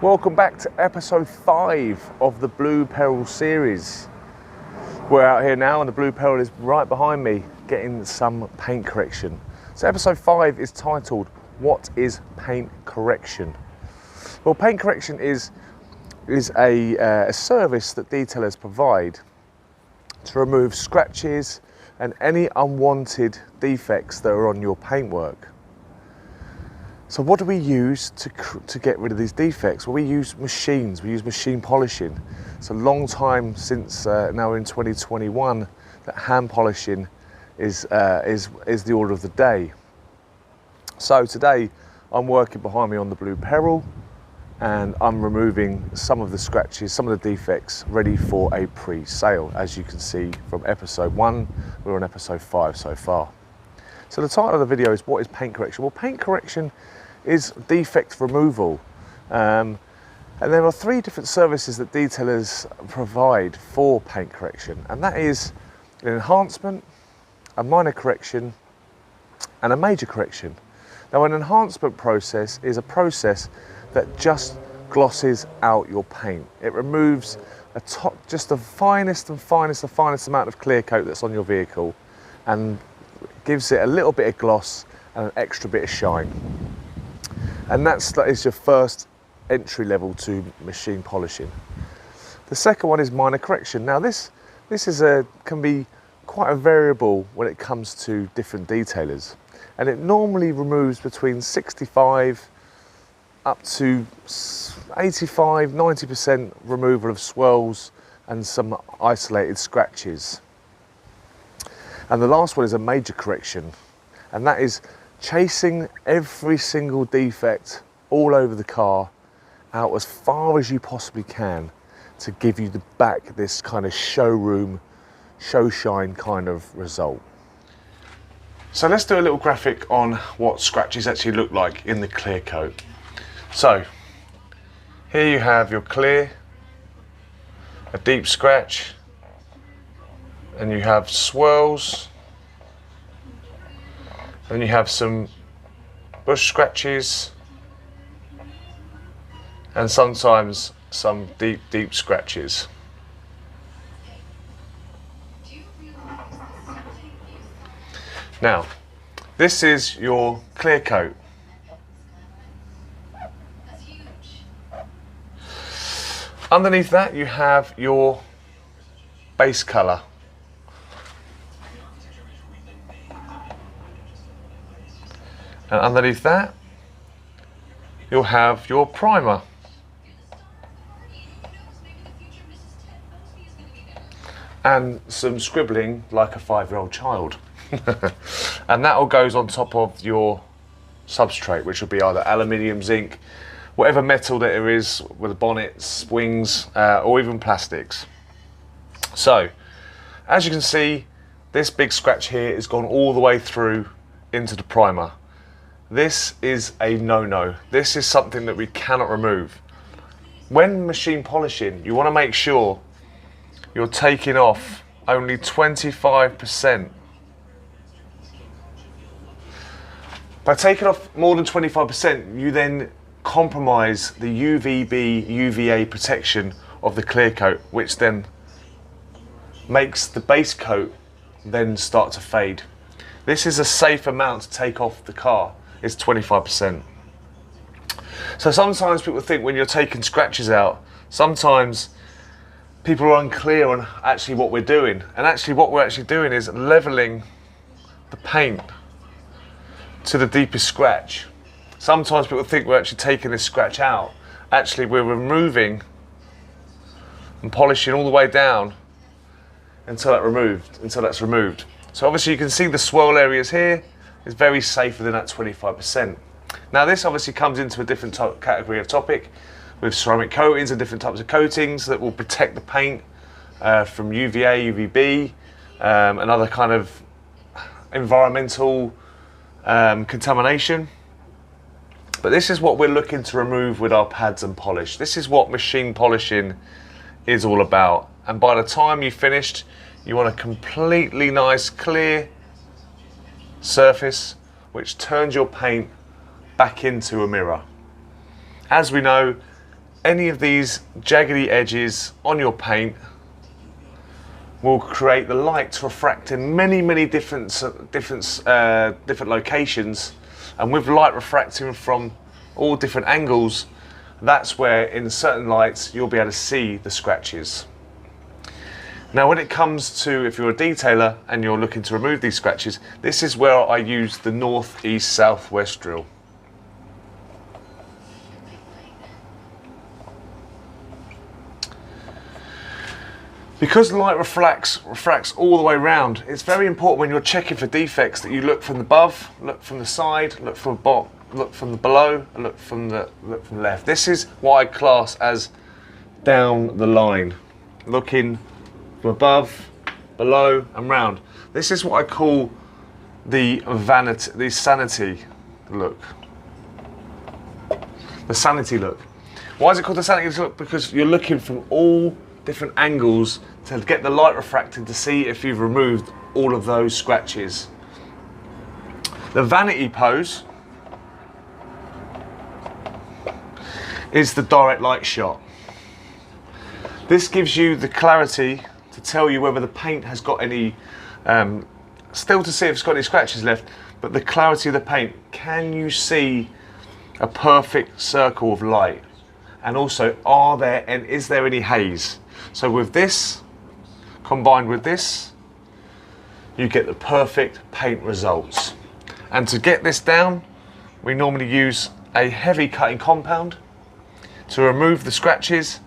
Welcome back to episode 5 of the Blue Peril series. We're out here now and the Blue Peril is right behind me getting some paint correction. So episode 5 is titled, What is Paint Correction? Well, paint correction is a service that detailers provide to remove scratches and any unwanted defects that are on your paintwork. So what do we use to get rid of these defects? Well, we use machines, we use machine polishing. It's a long time since now we're in 2021 that hand polishing is the order of the day. So today I'm working behind me on the Blue Peril and I'm removing some of the scratches, some of the defects ready for a pre-sale. As you can see from episode 1, we're on episode 5 so far. So the title of the video is, what is paint correction? Well, paint correction is defect removal. And there are 3 different services that detailers provide for paint correction. And that is an enhancement, a minor correction, and a major correction. Now, an enhancement process is a process that just glosses out your paint. It removes just the finest amount of clear coat that's on your vehicle and gives it a little bit of gloss and an extra bit of shine. And that is your first entry level to machine polishing. The second one is minor correction. Now this can be quite a variable when it comes to different detailers, and it normally removes between 65 up to 85–90% removal of swirls and some isolated scratches. And the last one is a major correction, and that is chasing every single defect all over the car out as far as you possibly can to give you this kind of showroom, show shine kind of result. So let's do a little graphic on what scratches actually look like in the clear coat. So here you have your clear, a deep scratch, and you have swirls, and you have some bush scratches, and sometimes some deep scratches. Now, this is your clear coat. Underneath that you have your base colour. And underneath that you'll have your primer. And some scribbling like a 5-year-old child. And that all goes on top of your substrate, which will be either aluminium, zinc, whatever metal that there is with the bonnets, wings, or even plastics. So, as you can see, this big scratch here has gone all the way through into the primer. This is a no-no. This is something that we cannot remove. When machine polishing, you want to make sure you're taking off only 25%. By taking off more than 25%, you then compromise the UVB, UVA protection of the clear coat, which then makes the base coat then start to fade. This is a safe amount to take off the car, it's 25%. So sometimes people think when you're taking scratches out, sometimes people are unclear on actually what we're doing. And actually what we're actually doing is leveling the paint to the deepest scratch. Sometimes people think we're actually taking this scratch out. Actually, we're removing and polishing all the way down until that's removed. So obviously you can see the swirl areas here is very safe within that 25%. Now this obviously comes into a different category of topic with ceramic coatings and different types of coatings that will protect the paint from UVA, UVB, and other kind of environmental contamination. But this is what we're looking to remove with our pads and polish. This is what machine polishing is all about. And by the time you've finished, you want a completely nice, clear surface which turns your paint back into a mirror. As we know, any of these jaggedy edges on your paint will create the light to refract in many different locations, and with light refracting from all different angles, that's where in certain lights you'll be able to see the scratches. Now when it comes to, if you're a detailer and you're looking to remove these scratches, this is where I use the north, east, south, west drill. Because light refracts all the way around, it's very important when you're checking for defects that you look from the above, look from the side, look from the bottom, look from the below, and look from the left. This is what I class as down the line, looking from above, below, and round. This is what I call the vanity, the sanity look. The sanity look. Why is it called the sanity look? Because you're looking from all different angles to get the light refracted to see if you've removed all of those scratches. The vanity pose is the direct light shot. This gives you the clarity to tell you whether the paint has got any, still to see if it's got any scratches left, but the clarity of the paint. Can you see a perfect circle of light? And also, is there any haze? So with this, combined with this, you get the perfect paint results. And to get this down, we normally use a heavy cutting compound to remove the scratches,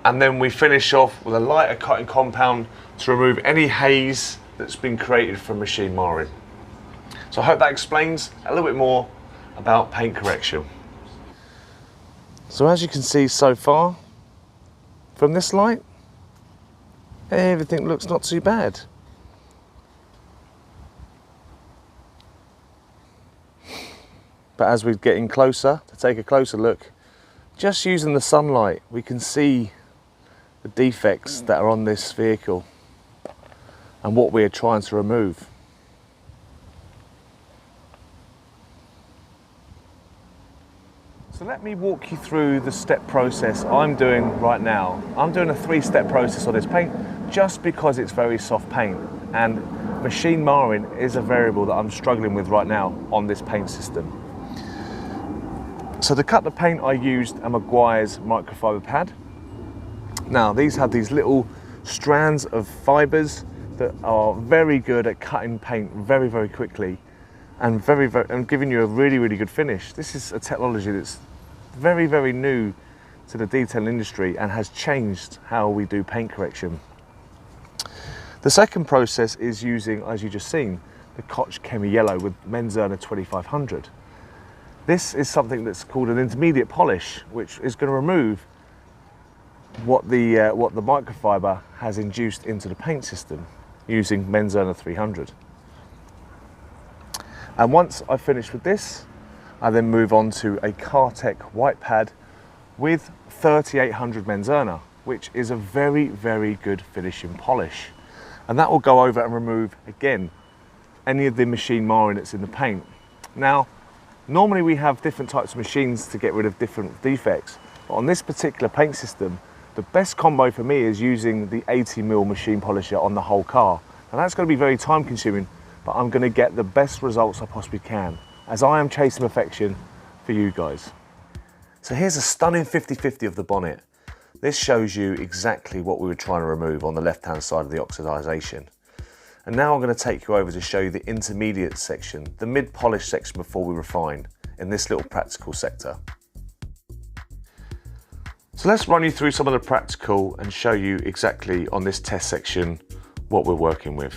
and then we finish off with a lighter cutting compound to remove any haze that's been created from machine marring. So I hope that explains a little bit more about paint correction. So as you can see so far, from this light, everything looks not too bad. But as we're getting closer, to take a closer look, just using the sunlight, we can see the defects that are on this vehicle and what we're trying to remove. So let me walk you through the step process I'm doing right now. I'm doing a 3-step process on this paint just because it's very soft paint, and machine marring is a variable that I'm struggling with right now on this paint system. So to cut the paint, I used a Meguiar's microfiber pad. Now these have these little strands of fibers that are very good at cutting paint very quickly and and giving you a really good finish. This is a technology that's very new to the detailing industry and has changed how we do paint correction. The second process is using, as you just seen, the Koch Chemi Yellow with Menzerner 2500. This is something that's called an intermediate polish, which is going to remove what the microfiber has induced into the paint system using Menzerner 300. And once I finish with this, I then move on to a Cartec white pad with 3800 Menzerner, which is a very good finishing polish. And that will go over and remove, again, any of the machine marring that's in the paint. Now, normally we have different types of machines to get rid of different defects, but on this particular paint system, the best combo for me is using the 80mm machine polisher on the whole car. And that's going to be very time consuming, but I'm going to get the best results I possibly can, as I am chasing perfection for you guys. So here's a stunning 50/50 of the bonnet. This shows you exactly what we were trying to remove on the left-hand side of the oxidization. And now I'm going to take you over to show you the intermediate section, the mid-polish section before we refine, in this little practical sector. So let's run you through some of the practical and show you exactly on this test section what we're working with.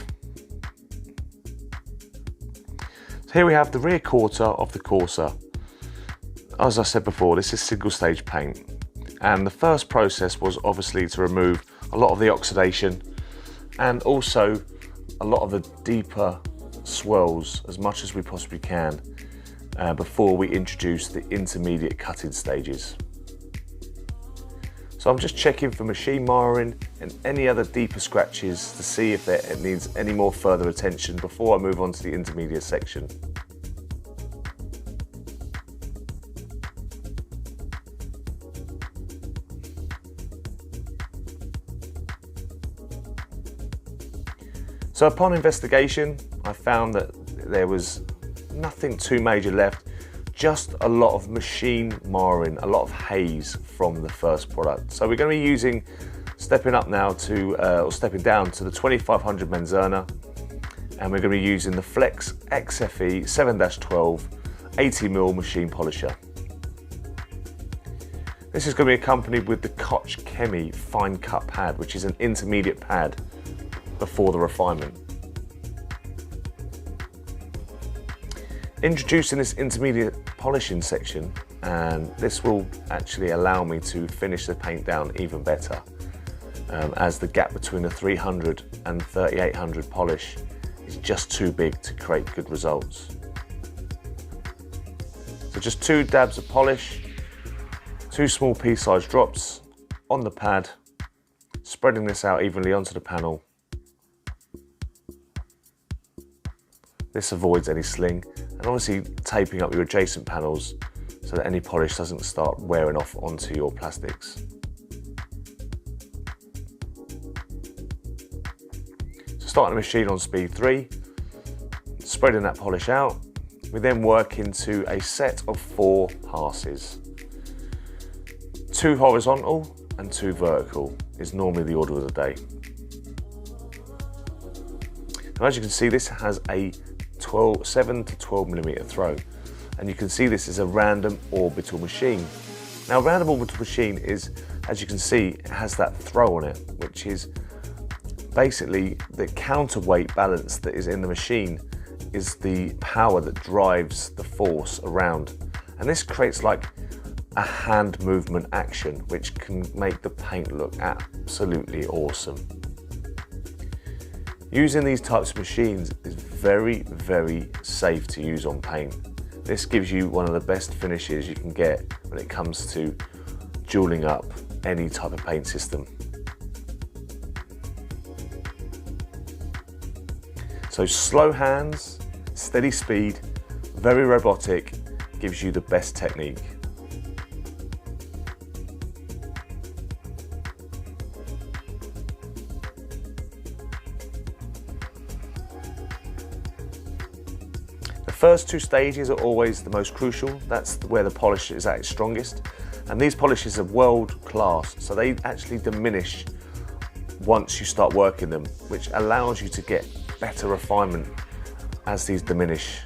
So here we have the rear quarter of the Corsa. As I said before, this is single stage paint. And the first process was obviously to remove a lot of the oxidation and also a lot of the deeper swirls as much as we possibly can before we introduce the intermediate cutting stages. So I'm just checking for machine marring and any other deeper scratches to see if it needs any more further attention before I move on to the intermediate section. So upon investigation, I found that there was nothing too major left, just a lot of machine marring, a lot of haze from the first product. So we're going to be stepping down to the 2500 Menzerner, and we're going to be using the Flex XFE 7-12 80mm machine polisher. This is going to be accompanied with the Koch Chemie fine cut pad, which is an intermediate pad before the refinement. Introducing this intermediate polishing section, and this will actually allow me to finish the paint down even better, as the gap between the 300 and 3800 polish is just too big to create good results. So just 2 dabs of polish, 2 small pea-sized drops on the pad, spreading this out evenly onto the panel. This avoids any sling, and obviously taping up your adjacent panels so that any polish doesn't start wearing off onto your plastics. So starting the machine on speed 3, spreading that polish out, we then work into a set of 4 passes. 2 horizontal and 2 vertical is normally the order of the day. Now, as you can see, this has a 7 to 12mm throw, and you can see this is a random orbital machine. Now, random orbital machine is, as you can see, it has that throw on it, which is basically the counterweight balance that is in the machine is the power that drives the force around, and this creates like a hand movement action, which can make the paint look absolutely awesome. Using these types of machines is very, very safe to use on paint. This gives you one of the best finishes you can get when it comes to jeweling up any type of paint system. So slow hands, steady speed, very robotic, gives you the best technique. The first 2 stages are always the most crucial. That's where the polish is at its strongest. And these polishes are world class, so they actually diminish once you start working them, which allows you to get better refinement as these diminish.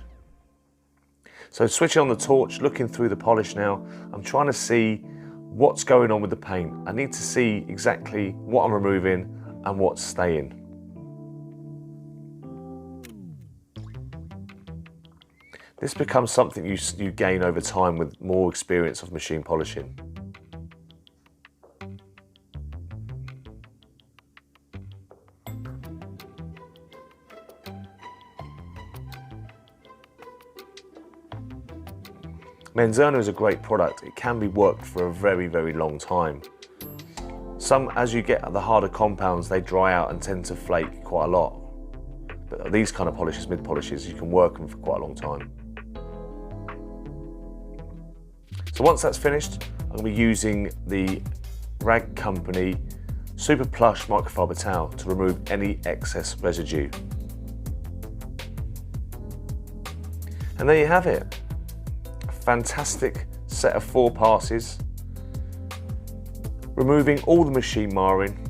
So switching on the torch, looking through the polish now, I'm trying to see what's going on with the paint. I need to see exactly what I'm removing and what's staying. This becomes something you gain over time with more experience of machine polishing. Menzerner is a great product. It can be worked for a very, very long time. As you get the harder compounds, they dry out and tend to flake quite a lot. But these kind of polishes, mid polishes, you can work them for quite a long time. So once that's finished, I'm going to be using the Rag Company Super Plush microfiber towel to remove any excess residue. And there you have it. A fantastic set of 4 passes, removing all the machine marring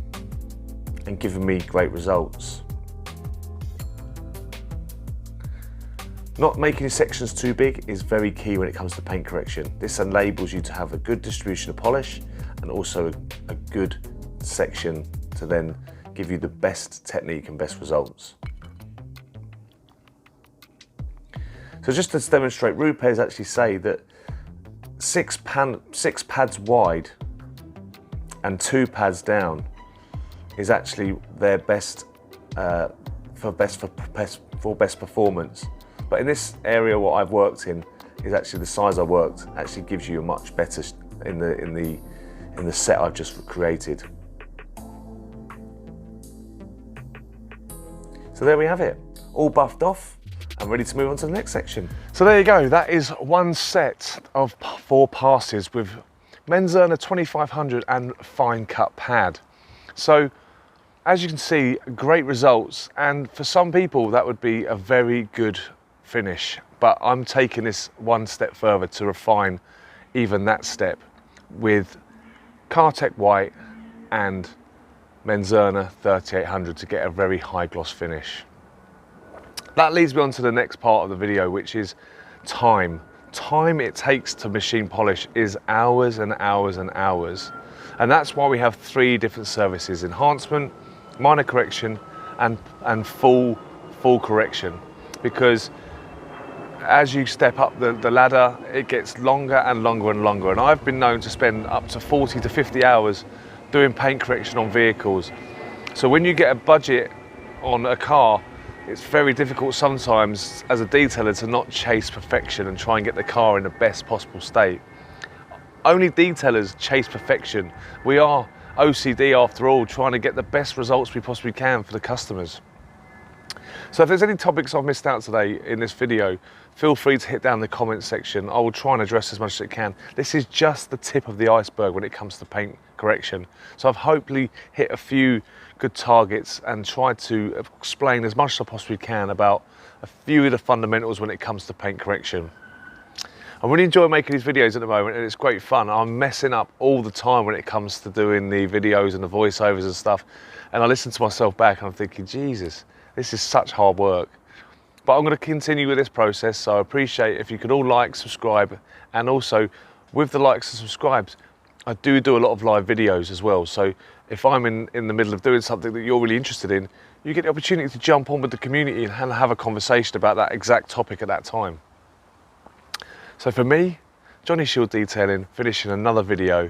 and giving me great results. Not making sections too big is very key when it comes to paint correction. This enables you to have a good distribution of polish and also a good section to then give you the best technique and best results. So just to demonstrate, Rupes actually say that 6 pads wide and 2 pads down is actually their best for best performance. But in this area, what I've worked in is actually the size I worked actually gives you a much better in the set I've just created. So there we have it, all buffed off and ready to move on to the next section. So there you go, that is one set of 4 passes with Menzerner 2500 and fine cut pad. So as you can see, great results, and for some people that would be a very good finish, but I'm taking this one step further to refine even that step with Cartec White and Menzerner 3800 to get a very high gloss finish. That leads me on to the next part of the video, which is time. Time it takes to machine polish is hours and hours and hours. And that's why we have 3 different services: enhancement, minor correction, and full correction. Because as you step up the ladder, it gets longer and longer and longer. And I've been known to spend up to 40 to 50 hours doing paint correction on vehicles. So when you get a budget on a car, it's very difficult sometimes as a detailer to not chase perfection and try and get the car in the best possible state. Only detailers chase perfection. We are OCD after all, trying to get the best results we possibly can for the customers. So if there's any topics I've missed out today in this video, feel free to hit down the comment section. I will try and address as much as I can. This is just the tip of the iceberg when it comes to paint correction. So I've hopefully hit a few good targets and tried to explain as much as I possibly can about a few of the fundamentals when it comes to paint correction. I really enjoy making these videos at the moment, and it's great fun. I'm messing up all the time when it comes to doing the videos and the voiceovers and stuff. And I listen to myself back and I'm thinking, Jesus, this is such hard work. But I'm going to continue with this process, so I appreciate if you could all like, subscribe, and also with the likes and subscribes, I do a lot of live videos as well. So if I'm in the middle of doing something that you're really interested in, you get the opportunity to jump on with the community and have a conversation about that exact topic at that time. So for me, Jonny Shiell Detailing, finishing another video.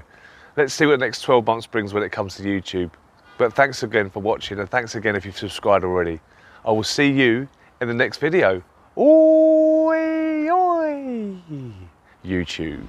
Let's see what the next 12 months brings when it comes to YouTube. But thanks again for watching, and thanks again if you've subscribed already. I will see you in the next video. Oi, oi, YouTube.